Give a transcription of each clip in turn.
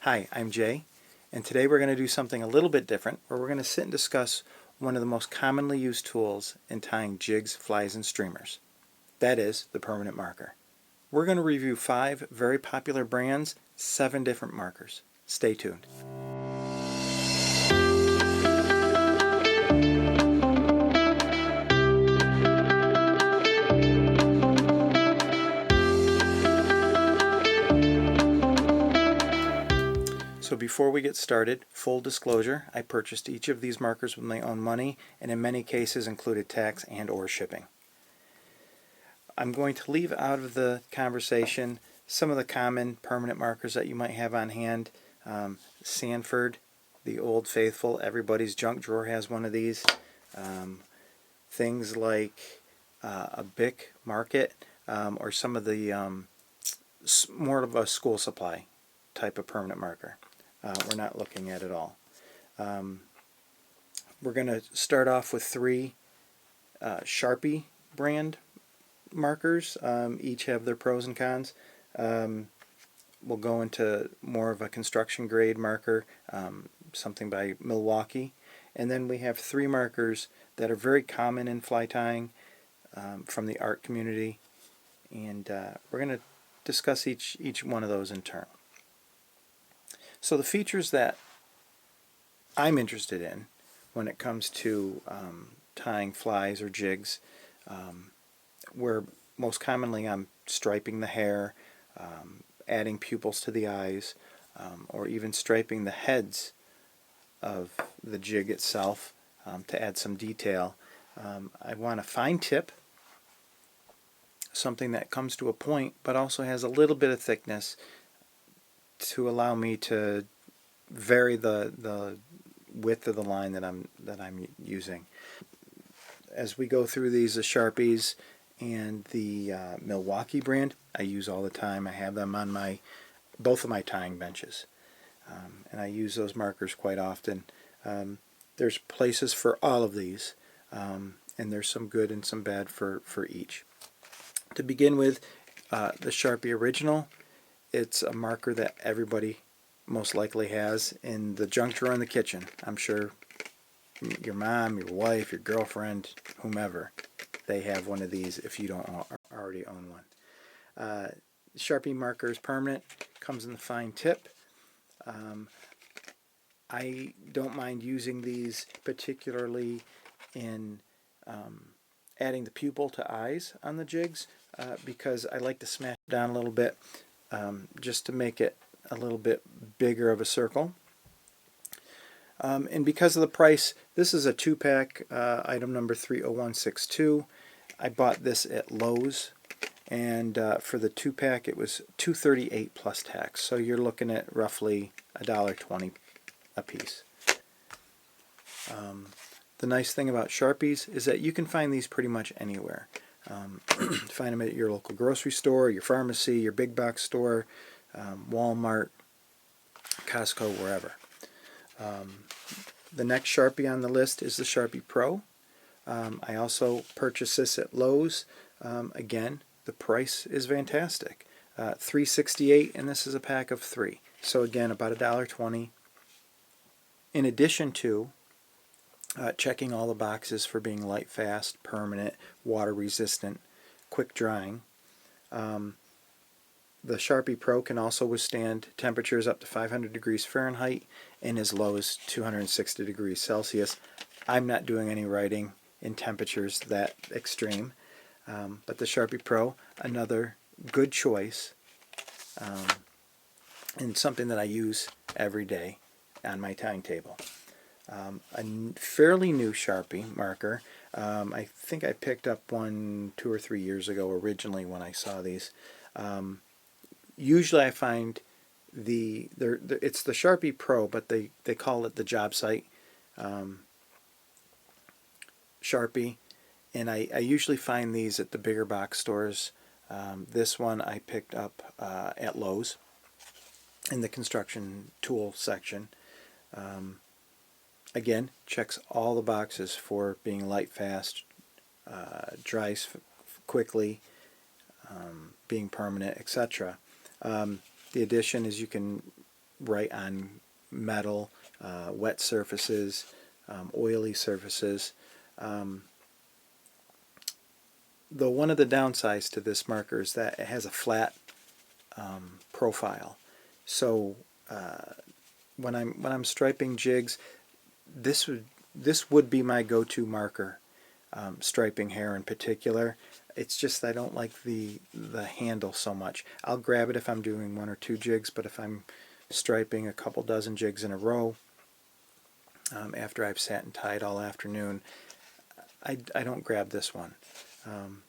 Hi, I'm Jay, and today we're going to do something a little bit different, where we're going to sit and discuss one of the most commonly used tools in tying jigs, flies, and streamers. That is the permanent marker. We're going to review 5 very popular brands, 7 different markers. Stay tuned. So before we get started, full disclosure, I purchased each of these markers with my own money, and in many cases included tax and or shipping. I'm going to leave out of the conversation some of the common permanent markers that you might have on hand. Sanford, the Old Faithful, everybody's junk drawer has one of these. Things like a Bic Market, or some of the more of a school supply type of permanent marker. We're not looking at all. We're going to start off with 3 Sharpie brand markers. Each have their pros and cons. We'll go into more of a construction grade marker, something by Milwaukee. And then we have 3 markers that are very common in fly tying from the art community. And we're going to discuss each one of those in turn. So the features that I'm interested in when it comes to tying flies or jigs, where most commonly I'm striping the hair, adding pupils to the eyes, or even striping the heads of the jig itself to add some detail. I want a fine tip, something that comes to a point but also has a little bit of thickness to allow me to vary the width of the line that I'm using. As we go through these, the Sharpies and the Milwaukee brand, I use all the time. I have them on both of my tying benches, and I use those markers quite often. There's places for all of these, and there's some good and some bad for each. To begin with, the Sharpie Original. It's a marker that everybody most likely has in the junk drawer in the kitchen. I'm sure your mom, your wife, your girlfriend, whomever, they have one of these if you don't already own one. Sharpie marker is permanent, comes in the fine tip. I don't mind using these particularly in adding the pupil to eyes on the jigs because I like to smash it down a little bit just to make it a little bit bigger of a circle. And because of the price, this is a 2-pack, item number 30162. I bought this at Lowe's, and for the 2-pack it was $2.38 plus tax. So you're looking at roughly $1.20 a piece. The nice thing about Sharpies is that you can find these pretty much anywhere. Find them at your local grocery store, your pharmacy, your big box store, Walmart, Costco, wherever. The next Sharpie on the list is the Sharpie Pro. I also purchased this at Lowe's. Again, the price is fantastic. $3.68, and this is a pack of 3. So again, about $1.20. In addition to checking all the boxes for being light, fast, permanent, water resistant, quick drying. The Sharpie Pro can also withstand temperatures up to 500 degrees Fahrenheit and as low as 260 degrees Celsius. I'm not doing any writing in temperatures that extreme, but the Sharpie Pro, another good choice, and something that I use every day on my tying table. A fairly new Sharpie marker. I think I picked up one 2 or 3 years ago originally when I saw these. Usually I find it's the Sharpie Pro, but they call it the job site Sharpie, and I usually find these at the bigger box stores. This one I picked up at Lowe's in the construction tool section. Again, checks all the boxes for being light, fast, dries quickly, being permanent, etc. The addition is you can right on metal, wet surfaces, oily surfaces. Though one of the downsides to this marker is that it has a flat profile. So when I'm striping jigs, this would be my go-to marker, striping hair in particular. It's just I don't like the handle so much. I'll grab it if I'm doing 1 or 2 jigs, but if I'm striping a couple dozen jigs in a row, after I've sat and tied all afternoon, I don't grab this one.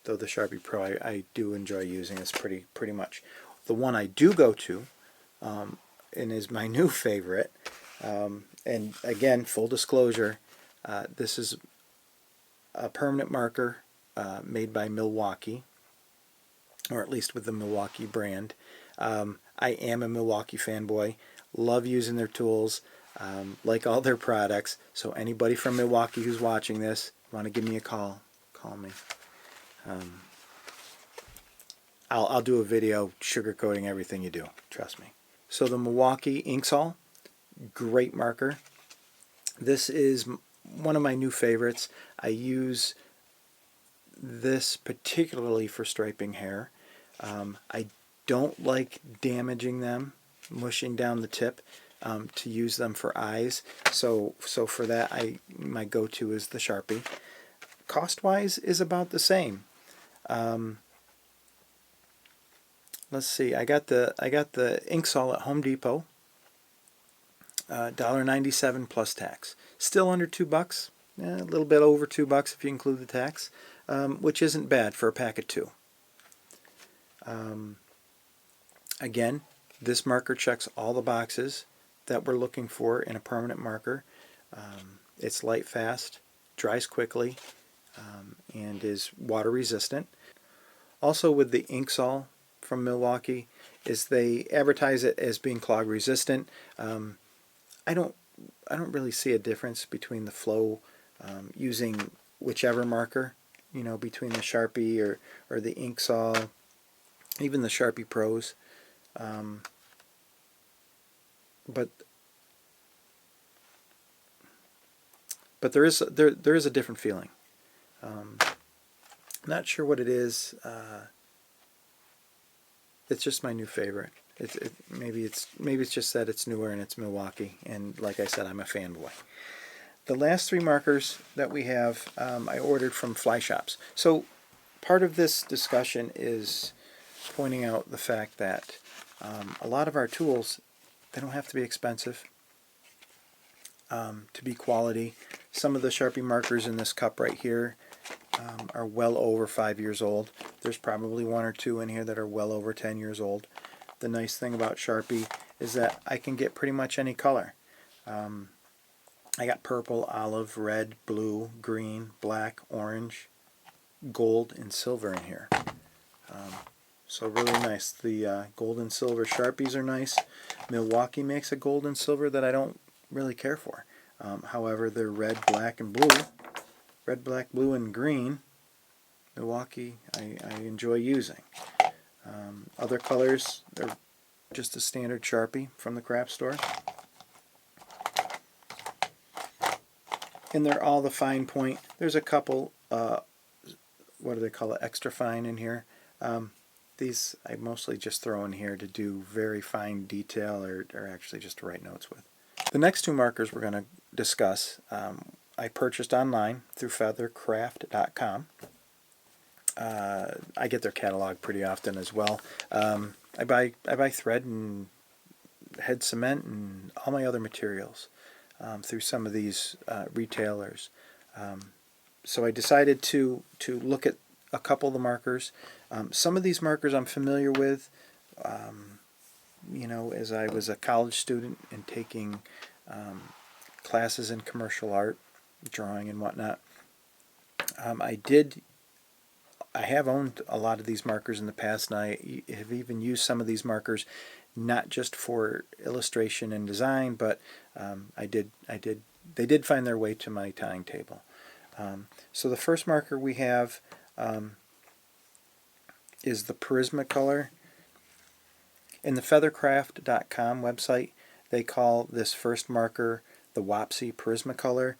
Though the Sharpie Pro I do enjoy using. It's pretty much. The one I do go to, and is my new favorite, and again, full disclosure, this is a permanent marker made by Milwaukee, or at least with the Milwaukee brand. I am a Milwaukee fanboy, love using their tools, like all their products, so anybody from Milwaukee who's watching this, want to give me a call, call me. I'll do a video sugarcoating everything you do, trust me. So the Milwaukee inkzall, great marker. This is one of my new favorites. I use this particularly for striping hair. I don't like damaging them, mushing down the tip, to use them for eyes. So for that, my go-to is the Sharpie. Cost-wise is about the same. Let's see. I got the inkzall at Home Depot, $1.97 plus tax. Still under $2. A little bit over $2 if you include the tax, which isn't bad for a pack of 2. Again, this marker checks all the boxes that we're looking for in a permanent marker. It's light fast, dries quickly, and is water resistant. Also with the inkzall from Milwaukee is they advertise it as being clog resistant. I don't really see a difference between the flow using whichever marker, between the Sharpie or the inkzall, even the Sharpie Pros. But there is a different feeling. Not sure what it is. It's just my new favorite. Maybe it's just that it's newer and it's Milwaukee, and like I said, I'm a fanboy. The last 3 markers that we have, I ordered from fly shops. So part of this discussion is pointing out the fact that a lot of our tools, they don't have to be expensive to be quality. Some of the Sharpie markers in this cup right here are well over 5 years old. There's probably 1 or 2 in here that are well over 10 years old. The nice thing about Sharpie is that I can get pretty much any color. I got purple, olive, red, blue, green, black, orange, gold, and silver in here. So really nice. The gold and silver Sharpies are nice. Milwaukee makes a gold and silver that I don't really care for. However, they're red, black, and blue. Red, black, blue, and green. Milwaukee I enjoy using. Other colors, they're just a standard Sharpie from the craft store. And they're all the fine point. There's a couple, what do they call it, extra fine in here. These I mostly just throw in here to do very fine detail or actually just to write notes with. The next 2 markers we're going to discuss, I purchased online through feathercraft.com. I get their catalog pretty often as well. I buy thread and head cement and all my other materials through some of these retailers. So I decided to look at a couple of the markers. Some of these markers I'm familiar with, as I was a college student and taking classes in commercial art, drawing and whatnot. I have owned a lot of these markers in the past, and I have even used some of these markers not just for illustration and design, but they did find their way to my tying table. So the first marker we have is the Prismacolor. In the feathercraft.com website, They call this first marker the Wapsi Prismacolor.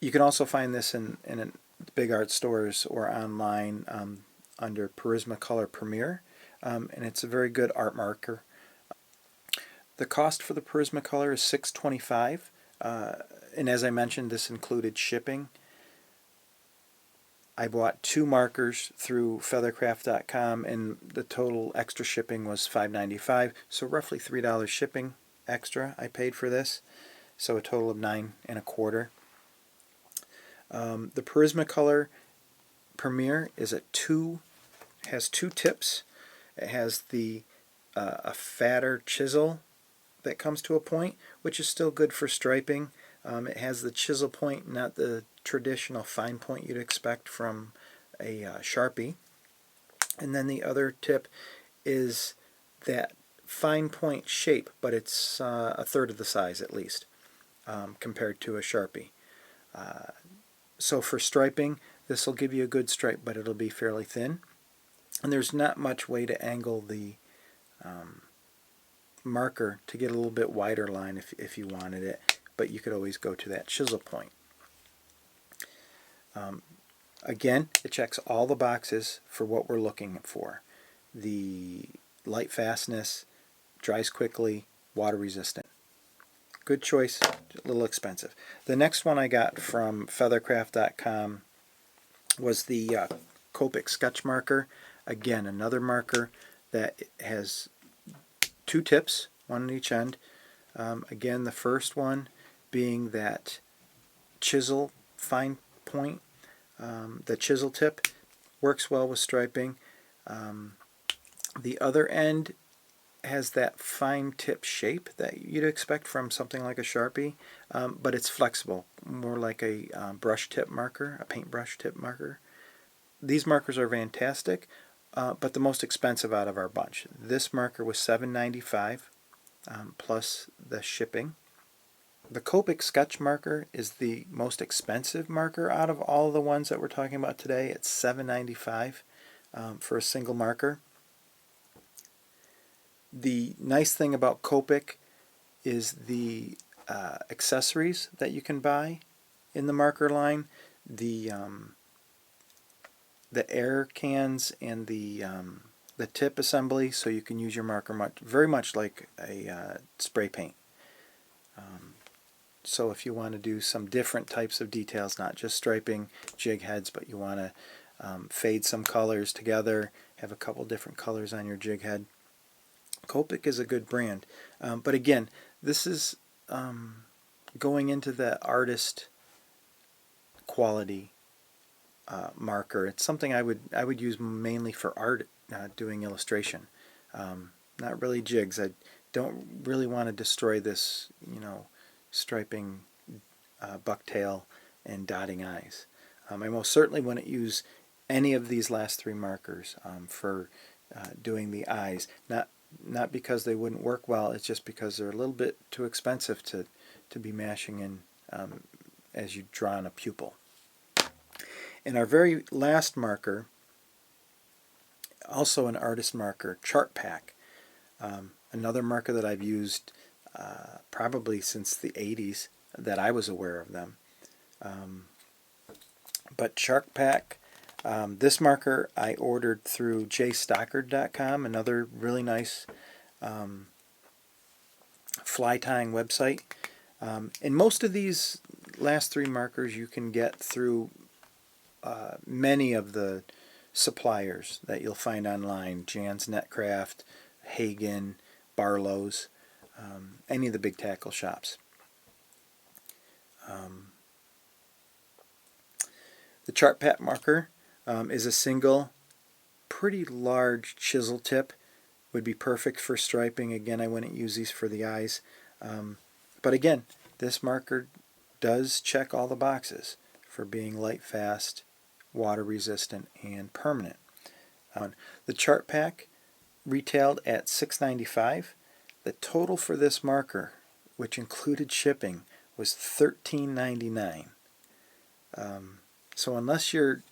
You can also find this in big art stores or online under Prismacolor Premier, and it's a very good art marker. The cost for the Prismacolor is $6.25, and as I mentioned, this included shipping. I bought 2 markers through feathercraft.com, and the total extra shipping was $5.95, so roughly $3 shipping extra I paid for this, so a total of $9.25. The Prismacolor Premier is has 2 tips. It has a fatter chisel that comes to a point, which is still good for striping. It has the chisel point, not the traditional fine point you'd expect from a Sharpie. And then the other tip is that fine point shape, but it's a third of the size at least compared to a Sharpie. So for striping, this will give you a good stripe, but it'll be fairly thin. And there's not much way to angle the marker to get a little bit wider line if you wanted it, but you could always go to that chisel point. Again, it checks all the boxes for what we're looking for. The light fastness, dries quickly, water resistant. Good choice, a little expensive. The next one I got from feathercraft.com was the Copic sketch marker. Again, another marker that has 2 tips, one on each end. Again, the first one being that chisel fine point. The chisel tip works well with striping. The other end has that fine tip shape that you'd expect from something like a Sharpie, but it's flexible, more like a brush tip marker, a paintbrush tip marker. These markers are fantastic, but the most expensive out of our bunch. This marker was $7.95 plus the shipping. The Copic sketch marker is the most expensive marker out of all the ones that we're talking about today. It's $7.95 for a single marker. The nice thing about Copic is the accessories that you can buy in the marker line. The air cans and the tip assembly, so you can use your marker very much like a spray paint. So if you want to do some different types of details, not just striping jig heads, but you want to fade some colors together, have a couple different colors on your jig head, Copic is a good brand. But again, this is going into the artist quality marker. It's something I would use mainly for art, doing illustration. Not really jigs. I don't really want to destroy this, striping bucktail and dotting eyes. I most certainly wouldn't use any of these last 3 markers for doing the eyes. Not because they wouldn't work well, it's just because they're a little bit too expensive to be mashing in as you draw on a pupil. And our very last marker, also an artist marker, Chart-Pak. Another marker that I've used probably since the 80s that I was aware of them. But Chart-Pak, this marker I ordered through JayIsOutdoorsy.com, another really nice fly tying website. And most of these last 3 markers you can get through many of the suppliers that you'll find online: Jan's Netcraft, Hagen, Barlow's, any of the big tackle shops. The Chart-Pak marker is a single, pretty large chisel tip. Would be perfect for striping. Again, I wouldn't use these for the eyes. But again, this marker does check all the boxes for being light fast, water resistant, and permanent. The Chart-Pak retailed at $6.95. The total for this marker, which included shipping, was $13.99. So unless you're,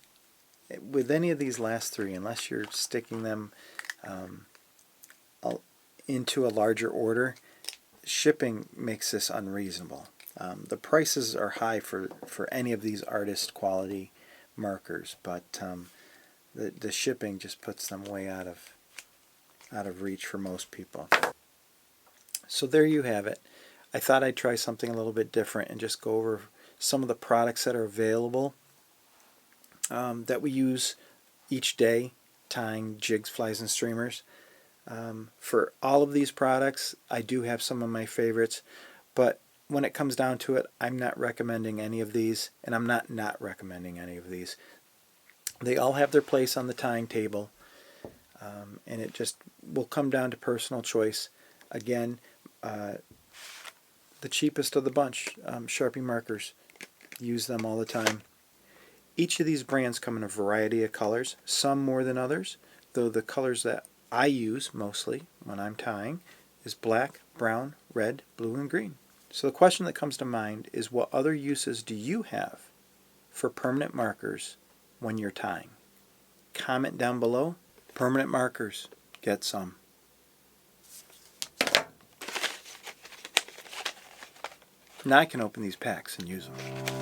with any of these last 3, unless you're sticking them into a larger order, shipping makes this unreasonable. The prices are high for any of these artist quality markers, but the shipping just puts them way out of reach for most people. So there you have it. I thought I'd try something a little bit different and just go over some of the products that are available that we use each day tying jigs, flies, and streamers. For all of these products, I do have some of my favorites, but when it comes down to it, I'm not recommending any of these, and I'm not recommending any of these. They all have their place on the tying table, and it just will come down to personal choice. Again, the cheapest of the bunch, Sharpie markers. Use them all the time. Each of these brands come in a variety of colors, some more than others, though the colors that I use mostly when I'm tying is black, brown, red, blue, and green. So the question that comes to mind is, what other uses do you have for permanent markers when you're tying? Comment down below. Permanent markers. Get some. Now I can open these packs and use them.